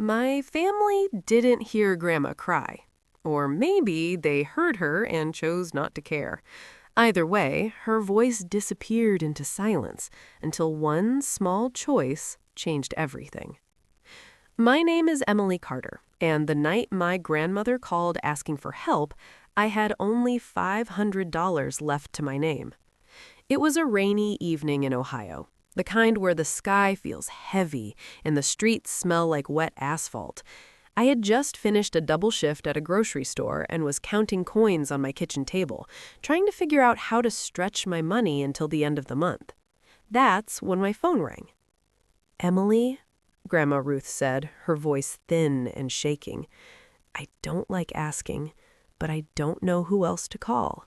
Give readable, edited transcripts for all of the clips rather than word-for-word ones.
My family didn't hear Grandma cry. Or maybe they heard her and chose not to care. Either way, her voice disappeared into silence until one small choice changed everything. My name is Emily Carter, and the night my grandmother called asking for help, I had only $500 left to my name. It was a rainy evening in Ohio, the kind where the sky feels heavy and the streets smell like wet asphalt. I had just finished a double shift at a grocery store and was counting coins on my kitchen table, trying to figure out how to stretch my money until the end of the month. That's when my phone rang. "Emily," Grandma Ruth said, her voice thin and shaking. "I don't like asking, but I don't know who else to call."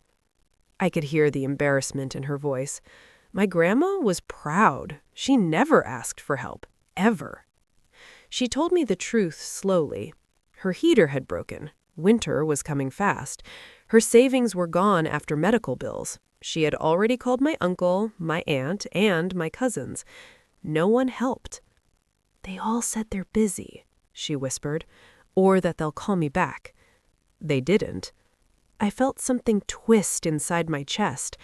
I could hear the embarrassment in her voice. My grandma was proud. She never asked for help, ever. She told me the truth slowly. Her heater had broken. Winter was coming fast. Her savings were gone after medical bills. She had already called my uncle, my aunt, and my cousins. No one helped. "They all said they're busy," she whispered, "or that they'll call me back." They didn't. I felt something twist inside my chest.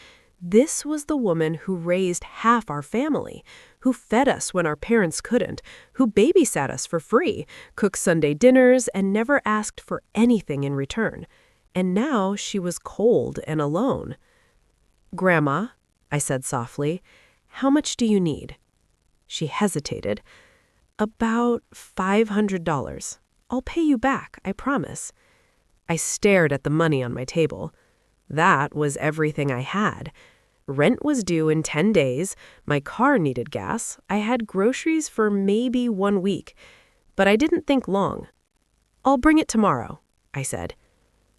This was the woman who raised half our family, who fed us when our parents couldn't, who babysat us for free, cooked Sunday dinners, and never asked for anything in return. And now she was cold and alone. "Grandma," I said softly, "how much do you need?" She hesitated. "About $500. I'll pay you back, I promise." I stared at the money on my table. That was everything I had. Rent was due in 10 days, my car needed gas, I had groceries for maybe 1 week. But I didn't think long. "I'll bring it tomorrow," I said.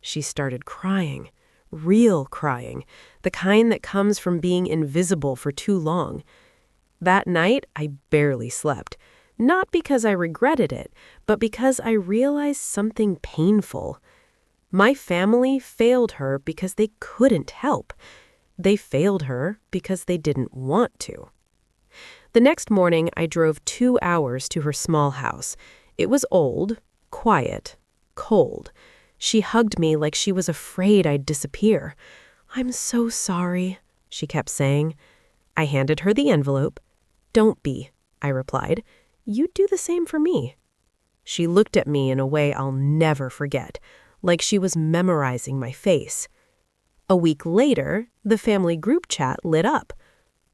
She started crying, real crying, the kind that comes from being invisible for too long. That night, I barely slept. Not because I regretted it, but because I realized something painful. My family failed her because they couldn't help. They failed her because they didn't want to. The next morning, I drove 2 hours to her small house. It was old, quiet, cold. She hugged me like she was afraid I'd disappear. "I'm so sorry," she kept saying. I handed her the envelope. "Don't be," I replied. "You'd do the same for me." She looked at me in a way I'll never forget, like she was memorizing my face. A week later, the family group chat lit up.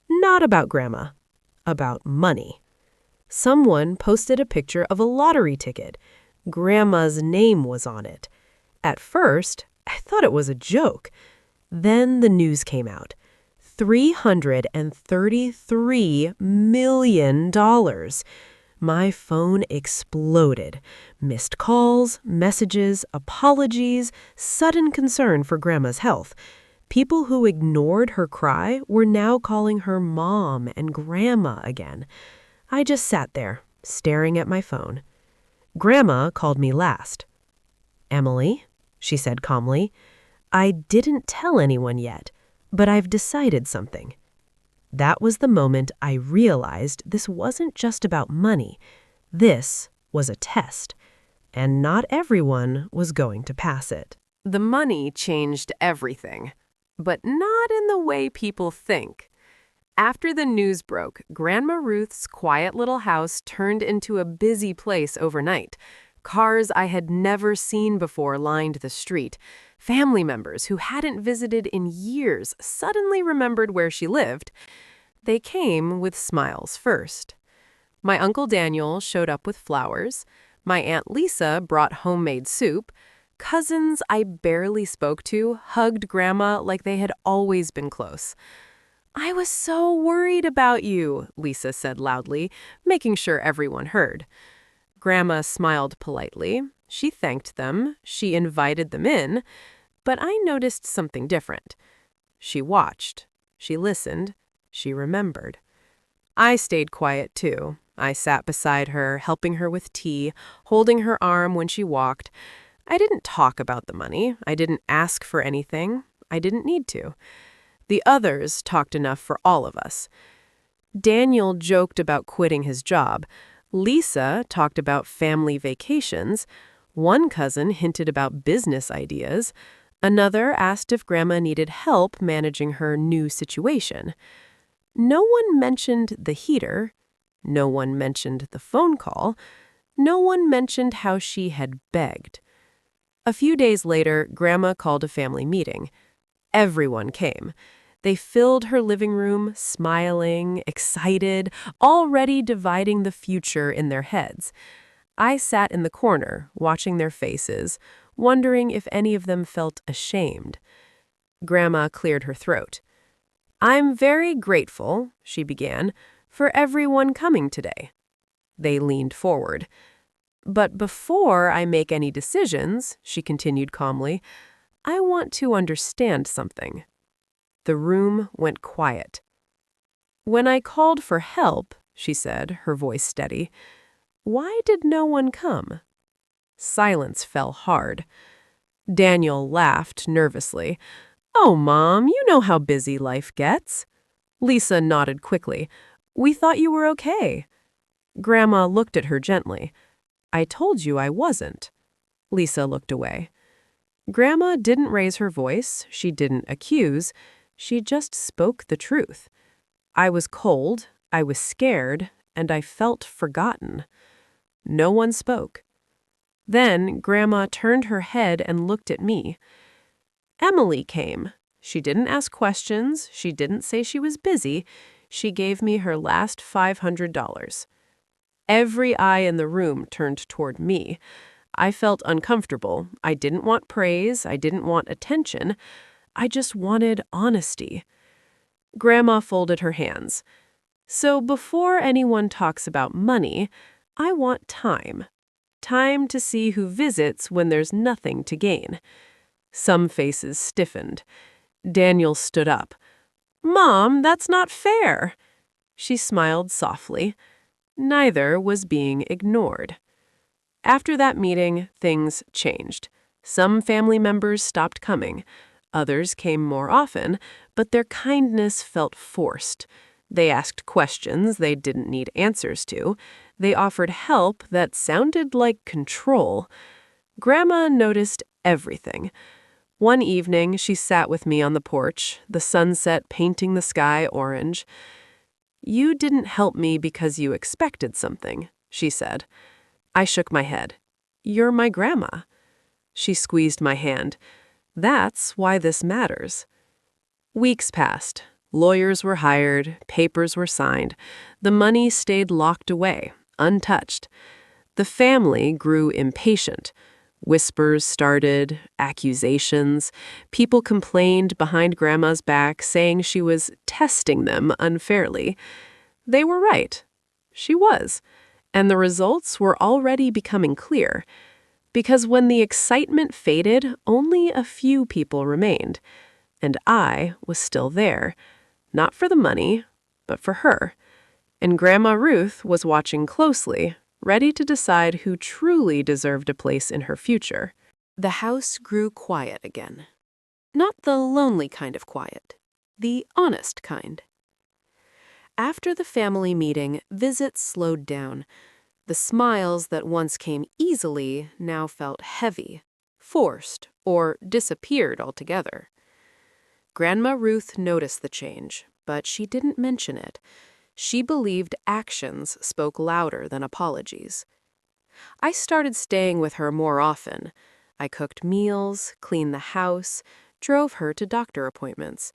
Not about Grandma, about money. Someone posted a picture of a lottery ticket. Grandma's name was on it. At first, I thought it was a joke. Then the news came out. $333 million. My phone exploded. Missed calls, messages, apologies, sudden concern for Grandma's health. People who ignored her cry were now calling her Mom and Grandma again. I just sat there, staring at my phone. Grandma called me last. "Emily," she said calmly, "I didn't tell anyone yet, but I've decided something." That was the moment I realized this wasn't just about money. This was a test, and not everyone was going to pass it. The money changed everything, but not in the way people think. After the news broke, Grandma Ruth's quiet little house turned into a busy place overnight. Cars I had never seen before lined the street. Family members who hadn't visited in years suddenly remembered where she lived. They came with smiles first. My Uncle Daniel showed up with flowers. My Aunt Lisa brought homemade soup. Cousins I barely spoke to hugged Grandma like they had always been close. "I was so worried about you," Lisa said loudly, making sure everyone heard. Grandma smiled politely. She thanked them. She invited them in. But I noticed something different. She watched. She listened. She remembered. I stayed quiet, too. I sat beside her, helping her with tea, holding her arm when she walked. I didn't talk about the money. I didn't ask for anything. I didn't need to. The others talked enough for all of us. Daniel joked about quitting his job. Lisa talked about family vacations. One cousin hinted about business ideas. Another asked if Grandma needed help managing her new situation. No one mentioned the heater. No one mentioned the phone call. No one mentioned how she had begged. A few days later, Grandma called a family meeting. Everyone came. They filled her living room, smiling, excited, already dividing the future in their heads. I sat in the corner, watching their faces, wondering if any of them felt ashamed. Grandma cleared her throat. "I'm very grateful," she began, "for everyone coming today." They leaned forward. "But before I make any decisions," she continued calmly, "I want to understand something." The room went quiet. "When I called for help," she said, her voice steady, "why did no one come?" Silence fell hard. Daniel laughed nervously. "Oh, Mom, you know how busy life gets." Lisa nodded quickly. "We thought you were okay." Grandma looked at her gently. "I told you I wasn't." Lisa looked away. Grandma didn't raise her voice. She didn't accuse. She just spoke the truth. I was cold, I was scared, and I felt forgotten. No one spoke. Then Grandma turned her head and looked at me. "Emily came. She didn't ask questions. She didn't say she was busy. She gave me her last $500. Every eye in the room turned toward me. I felt uncomfortable. I didn't want praise. I didn't want attention. I just wanted honesty. Grandma folded her hands. "So before anyone talks about money, I want time. Time to see who visits when there's nothing to gain." Some faces stiffened. Daniel stood up. "Mom, that's not fair." She smiled softly. Neither was being ignored. After that meeting, things changed. Some family members stopped coming. Others came more often, but their kindness felt forced. They asked questions they didn't need answers to. They offered help that sounded like control. Grandma noticed everything. One evening, she sat with me on the porch, the sunset painting the sky orange. "You didn't help me because you expected something," she said. I shook my head. "You're my grandma." She squeezed my hand. "That's why this matters." Weeks passed. Lawyers were hired, papers were signed. The money stayed locked away, untouched. The family grew impatient. Whispers started, accusations. People complained behind Grandma's back, saying she was testing them unfairly. They were right. She was. And the results were already becoming clear. Because when the excitement faded, only a few people remained. And I was still there. Not for the money, but for her. And Grandma Ruth was watching closely, ready to decide who truly deserved a place in her future. The house grew quiet again. Not the lonely kind of quiet, the honest kind. After the family meeting, visits slowed down. The smiles that once came easily now felt heavy, forced, or disappeared altogether. Grandma Ruth noticed the change, but she didn't mention it. She believed actions spoke louder than apologies. I started staying with her more often. I cooked meals, cleaned the house, drove her to doctor appointments.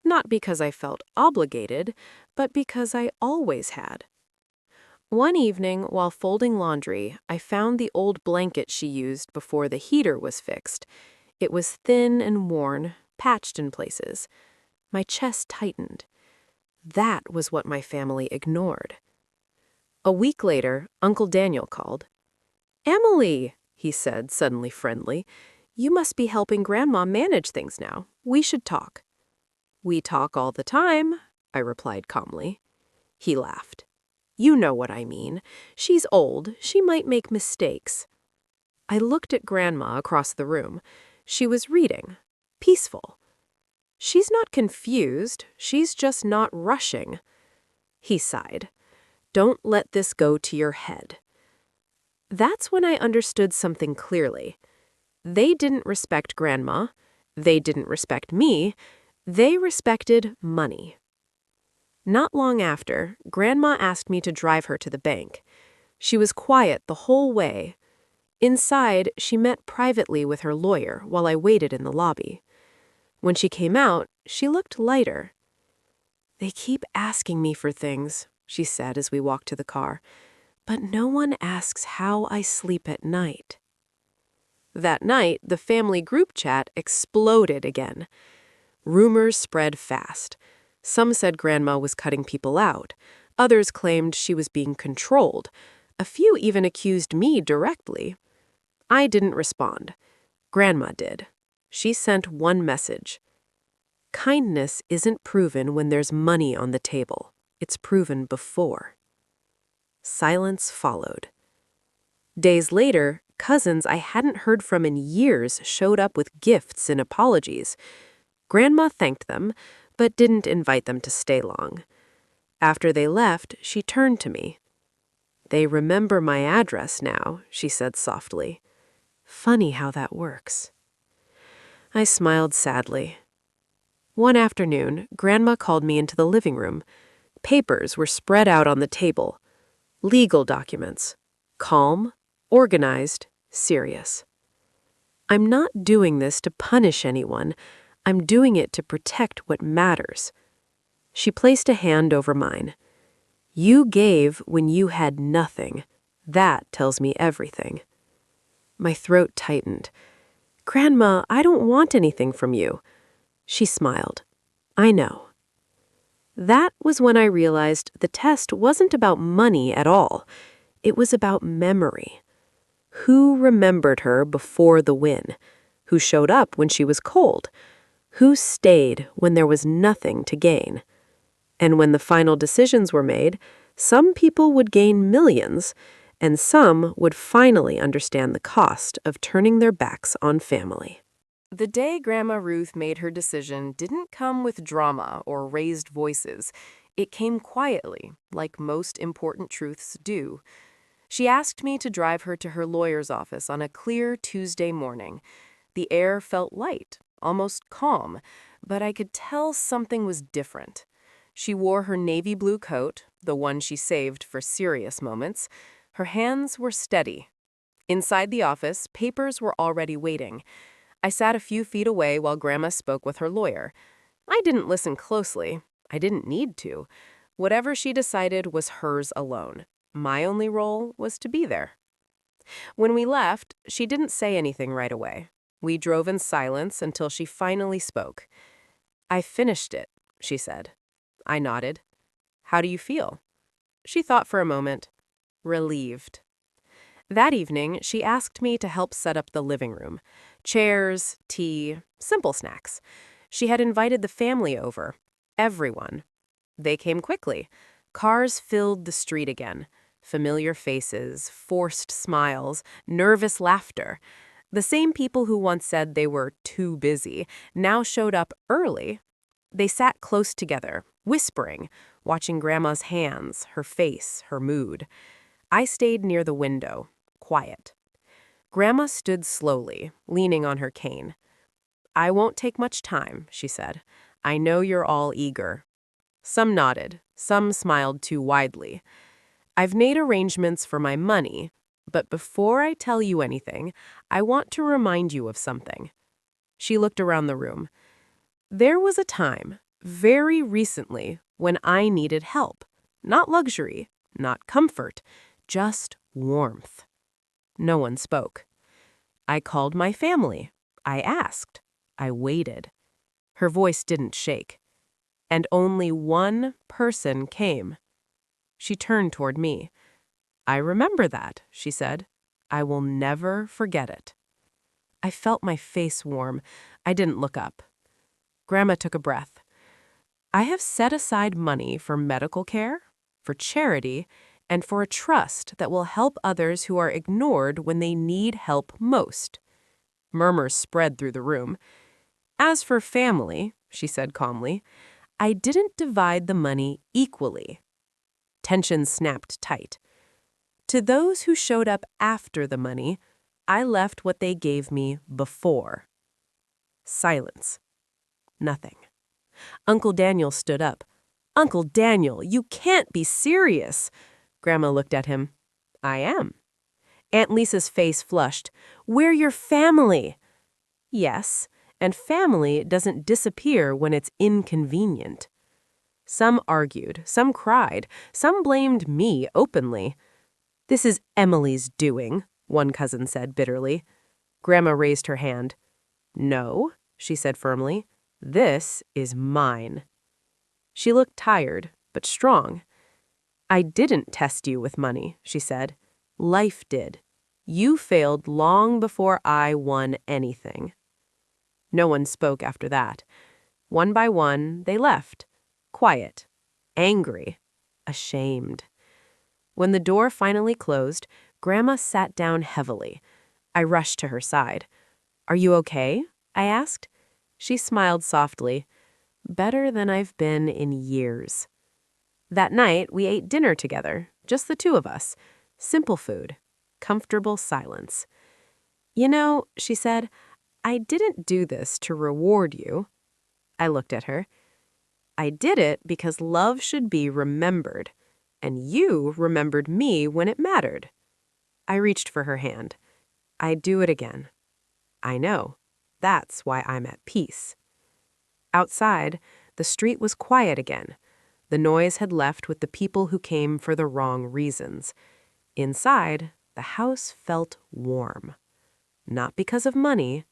Not because I felt obligated, but because I always had. One evening, while folding laundry, I found the old blanket she used before the heater was fixed. It was thin and worn, patched in places. My chest tightened. That was what my family ignored. A week later, Uncle Daniel called. "Emily," he said, suddenly friendly, "you must be helping Grandma manage things now. We should talk." "We talk all the time," I replied calmly. He laughed. "You know what I mean. She's old. She might make mistakes." I looked at Grandma across the room. She was reading. Peaceful. "She's not confused. She's just not rushing." He sighed. Don't let this go to your head. That's when I understood something clearly. They didn't respect Grandma. They didn't respect me. They respected money. Not long after, Grandma asked me to drive her to the bank. She was quiet the whole way. Inside, she met privately with her lawyer while I waited in the lobby. When she came out, she looked lighter. "They keep asking me for things," she said as we walked to the car, "but no one asks how I sleep at night." That night, the family group chat exploded again. Rumors spread fast. Some said Grandma was cutting people out. Others claimed she was being controlled. A few even accused me directly. I didn't respond. Grandma did. She sent one message. "Kindness isn't proven when there's money on the table. It's proven before." Silence followed. Days later, cousins I hadn't heard from in years showed up with gifts and apologies. Grandma thanked them, but didn't invite them to stay long. After they left, she turned to me. "They remember my address now," she said softly. "Funny how that works." I smiled sadly. One afternoon, Grandma called me into the living room. Papers were spread out on the table. Legal documents. Calm, organized, serious. "I'm not doing this to punish anyone. I'm doing it to protect what matters." She placed a hand over mine. "You gave when you had nothing. That tells me everything." My throat tightened. "Grandma, I don't want anything from you." She smiled. "I know." That was when I realized the test wasn't about money at all. It was about memory. Who remembered her before the win? Who showed up when she was cold? Who stayed when there was nothing to gain? And when the final decisions were made, some people would gain millions, and some would finally understand the cost of turning their backs on family. The day Grandma Ruth made her decision didn't come with drama or raised voices. It came quietly, like most important truths do. She asked me to drive her to her lawyer's office on a clear Tuesday morning. The air felt light, almost calm, but I could tell something was different. She wore her navy blue coat, the one she saved for serious moments. Her hands were steady. Inside the office, papers were already waiting. I sat a few feet away while Grandma spoke with her lawyer. I didn't listen closely. I didn't need to. Whatever she decided was hers alone. My only role was to be there. When we left, she didn't say anything right away. We drove in silence until she finally spoke. "I finished it," she said. I nodded. "How do you feel?" She thought for a moment. "Relieved." That evening, she asked me to help set up the living room. Chairs, tea, simple snacks. She had invited the family over. Everyone. They came quickly. Cars filled the street again. Familiar faces, forced smiles, nervous laughter. The same people who once said they were too busy now showed up early. They sat close together, whispering, watching Grandma's hands, her face, her mood. I stayed near the window, quiet. Grandma stood slowly, leaning on her cane. "I won't take much time," she said. "I know you're all eager." Some nodded, some smiled too widely. "I've made arrangements for my money, but before I tell you anything, I want to remind you of something." She looked around the room. "There was a time, very recently, when I needed help. Not luxury, not comfort, just warmth." No one spoke. I called my family. I asked. I waited. Her voice didn't shake. And only one person came. She turned toward me. "I remember that," she said. "I will never forget it." I felt my face warm. I didn't look up. Grandma took a breath. "I have set aside money for medical care, for charity, and for a trust that will help others who are ignored when they need help most." Murmurs spread through the room. "As for family," she said calmly, "I didn't divide the money equally." Tension snapped tight. To those who showed up after the money, I left what they gave me before. Silence. Nothing. Uncle Daniel stood up. "Uncle Daniel, you can't be serious." Grandma looked at him. "I am." Aunt Lisa's face flushed. "We're your family." "Yes, and family doesn't disappear when it's inconvenient." Some argued, some cried, some blamed me openly. "This is Emily's doing," one cousin said bitterly. Grandma raised her hand. "No," she said firmly, "this is mine." She looked tired, but strong. "I didn't test you with money," she said. "Life did. You failed long before I won anything." No one spoke after that. One by one, they left. Quiet, angry, ashamed. When the door finally closed, Grandma sat down heavily. I rushed to her side. "Are you okay?" I asked. She smiled softly. "Better than I've been in years." That night, we ate dinner together, just the two of us. Simple food, comfortable silence. "You know," she said, "I didn't do this to reward you." I looked at her. "I did it because love should be remembered, and you remembered me when it mattered." I reached for her hand. "I'd do it again." "I know. That's why I'm at peace." Outside, the street was quiet again. The noise had left with the people who came for the wrong reasons. Inside, the house felt warm. Not because of money,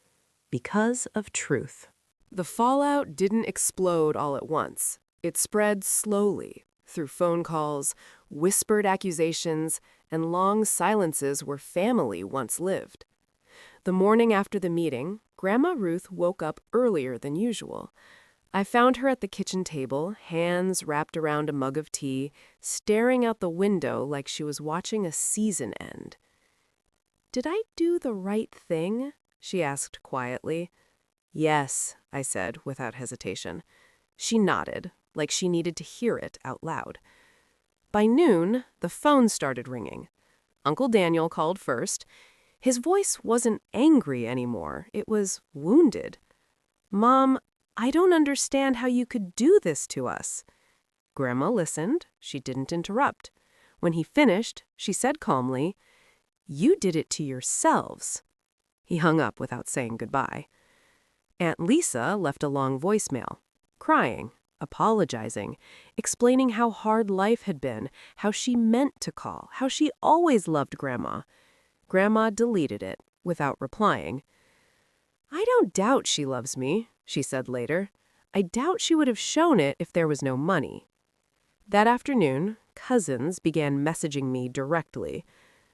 because of truth. The fallout didn't explode all at once. It spread slowly through phone calls, whispered accusations, and long silences where family once lived. The morning after the meeting, Grandma Ruth woke up earlier than usual. I found her at the kitchen table, hands wrapped around a mug of tea, staring out the window like she was watching a season end. "Did I do the right thing?" she asked quietly. "Yes," I said without hesitation. She nodded, like she needed to hear it out loud. By noon, the phone started ringing. Uncle Daniel called first. His voice wasn't angry anymore. It was wounded. "Mom, I don't understand how you could do this to us." Grandma listened. She didn't interrupt. When he finished, she said calmly, "You did it to yourselves." He hung up without saying goodbye. Aunt Lisa left a long voicemail, crying, apologizing, explaining how hard life had been, how she meant to call, how she always loved Grandma. Grandma deleted it without replying. "I don't doubt she loves me," she said later. "I doubt she would have shown it if there was no money." That afternoon, cousins began messaging me directly.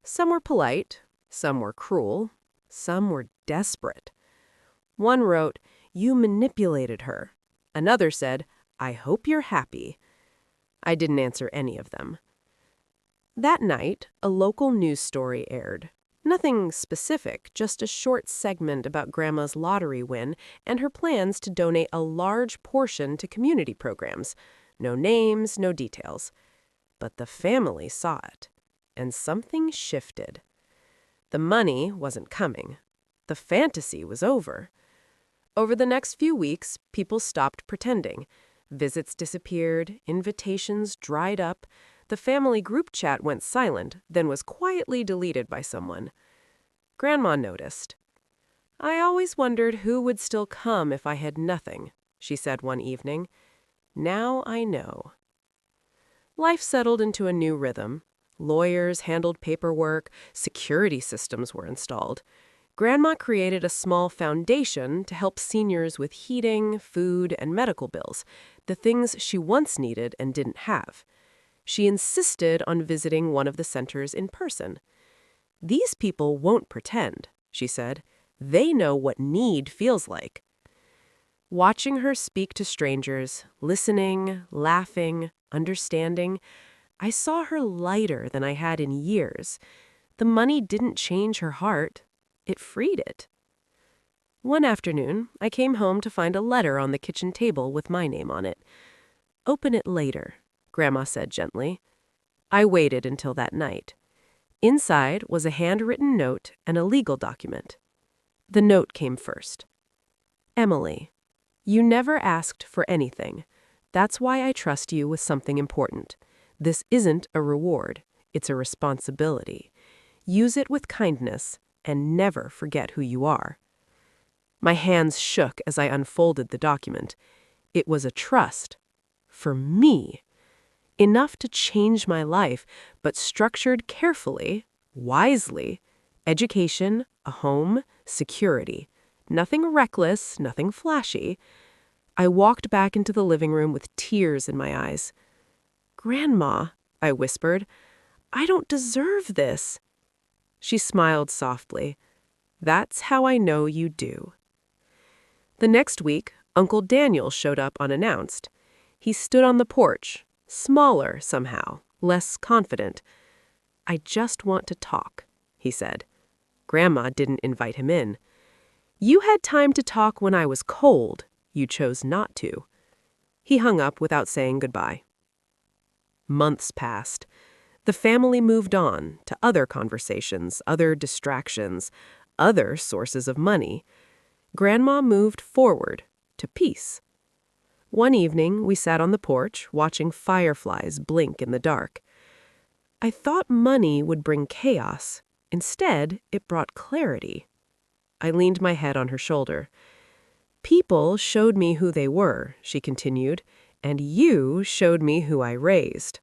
Some were polite, some were cruel, some were desperate. One wrote, "You manipulated her." Another said, "I hope you're happy." I didn't answer any of them. That night, a local news story aired. Nothing specific, just a short segment about Grandma's lottery win and her plans to donate a large portion to community programs. No names, no details. But the family saw it, and something shifted. The money wasn't coming. The fantasy was over. Over the next few weeks, people stopped pretending. Visits disappeared, invitations dried up. The family group chat went silent, then was quietly deleted by someone. Grandma noticed. "I always wondered who would still come if I had nothing," she said one evening. "Now I know." Life settled into a new rhythm. Lawyers handled paperwork, security systems were installed. Grandma created a small foundation to help seniors with heating, food, and medical bills, the things she once needed and didn't have. She insisted on visiting one of the centers in person. "These people won't pretend," she said. "They know what need feels like." Watching her speak to strangers, listening, laughing, understanding, I saw her lighter than I had in years. The money didn't change her heart. It freed it. One afternoon, I came home to find a letter on the kitchen table with my name on it. "Open it later," Grandma said gently. I waited until that night. Inside was a handwritten note and a legal document. The note came first. Emily, you never asked for anything. That's why I trust you with something important. This isn't a reward, it's a responsibility. Use it with kindness and never forget who you are. My hands shook as I unfolded the document. It was a trust. For me. Enough to change my life, but structured carefully, wisely. Education, a home, security. Nothing reckless, nothing flashy. I walked back into the living room with tears in my eyes. "Grandma," I whispered, "I don't deserve this." She smiled softly. "That's how I know you do." The next week, Uncle Daniel showed up unannounced. He stood on the porch, smaller somehow, less confident. "I just want to talk," he said. Grandma didn't invite him in. "You had time to talk when I was cold. You chose not to." He hung up without saying goodbye. Months passed. The family moved on to other conversations, other distractions, other sources of money. Grandma moved forward to peace. One evening, we sat on the porch watching fireflies blink in the dark. I thought money would bring chaos. Instead, it brought clarity. I leaned my head on her shoulder. "People showed me who they were," she continued, "and you showed me who I raised."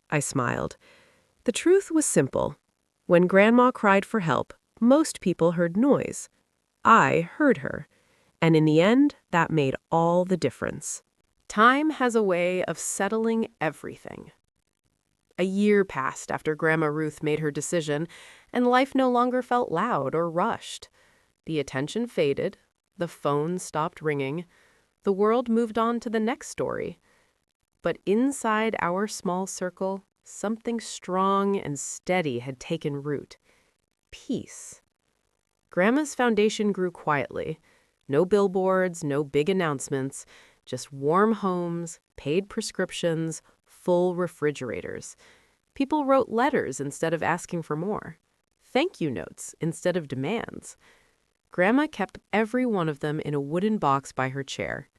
I smiled. The truth was simple. When Grandma cried for help, most people heard noise. I heard her. And in the end, that made all the difference. Time has a way of settling everything. A year passed after Grandma Ruth made her decision, and life no longer felt loud or rushed. The attention faded, the phone stopped ringing, the world moved on to the next story. But inside our small circle, something strong and steady had taken root. Peace. Grandma's foundation grew quietly. No billboards, no big announcements, just warm homes, paid prescriptions, full refrigerators. People wrote letters instead of asking for more. Thank you notes instead of demands. Grandma kept every one of them in a wooden box by her chair.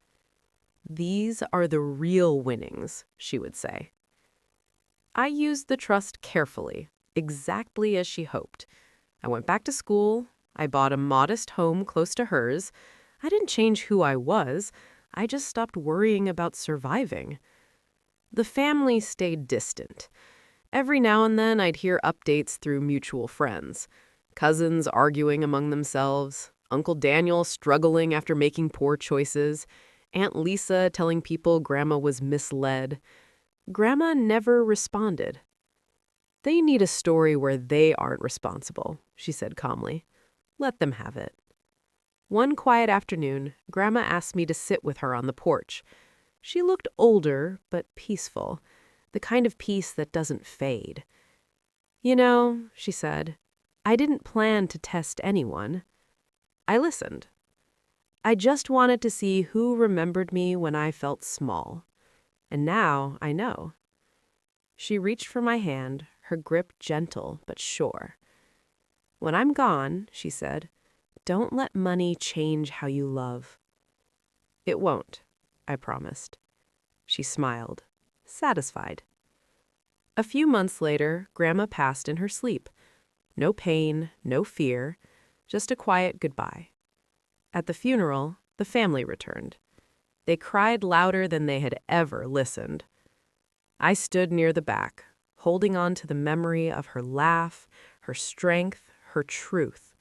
"These are the real winnings," she would say. I used the trust carefully, exactly as she hoped. I went back to school. I bought a modest home close to hers. I didn't change who I was. I just stopped worrying about surviving. The family stayed distant. Every now and then I'd hear updates through mutual friends. Cousins arguing among themselves, Uncle Daniel struggling after making poor choices, Aunt Lisa telling people Grandma was misled. Grandma never responded. "They need a story where they aren't responsible," she said calmly. "Let them have it." One quiet afternoon, Grandma asked me to sit with her on the porch. She looked older, but peaceful, the kind of peace that doesn't fade. "You know," she said, "I didn't plan to test anyone." I listened. I just wanted to see who remembered me when I felt small. And now I know. She reached for my hand, her grip gentle but sure. "When I'm gone," she said, "don't let money change how you love." "It won't," I promised. She smiled, satisfied. A few months later, Grandma passed in her sleep. No pain, no fear, just a quiet goodbye. At the funeral, the family returned. They cried louder than they had ever listened. I stood near the back, holding on to the memory of her laugh, her strength, her truth.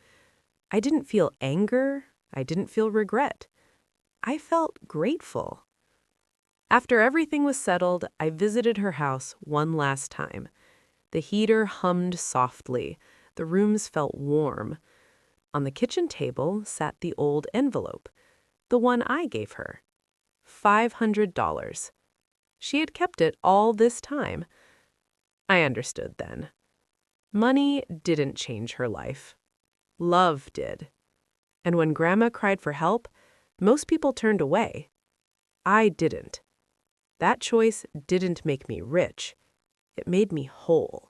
I didn't feel anger. I didn't feel regret. I felt grateful. After everything was settled, I visited her house one last time. The heater hummed softly. The rooms felt warm. On the kitchen table sat the old envelope, the one I gave her. $500. She had kept it all this time. I understood then. Money didn't change her life. Love did. And when Grandma cried for help, most people turned away. I didn't. That choice didn't make me rich. It made me whole.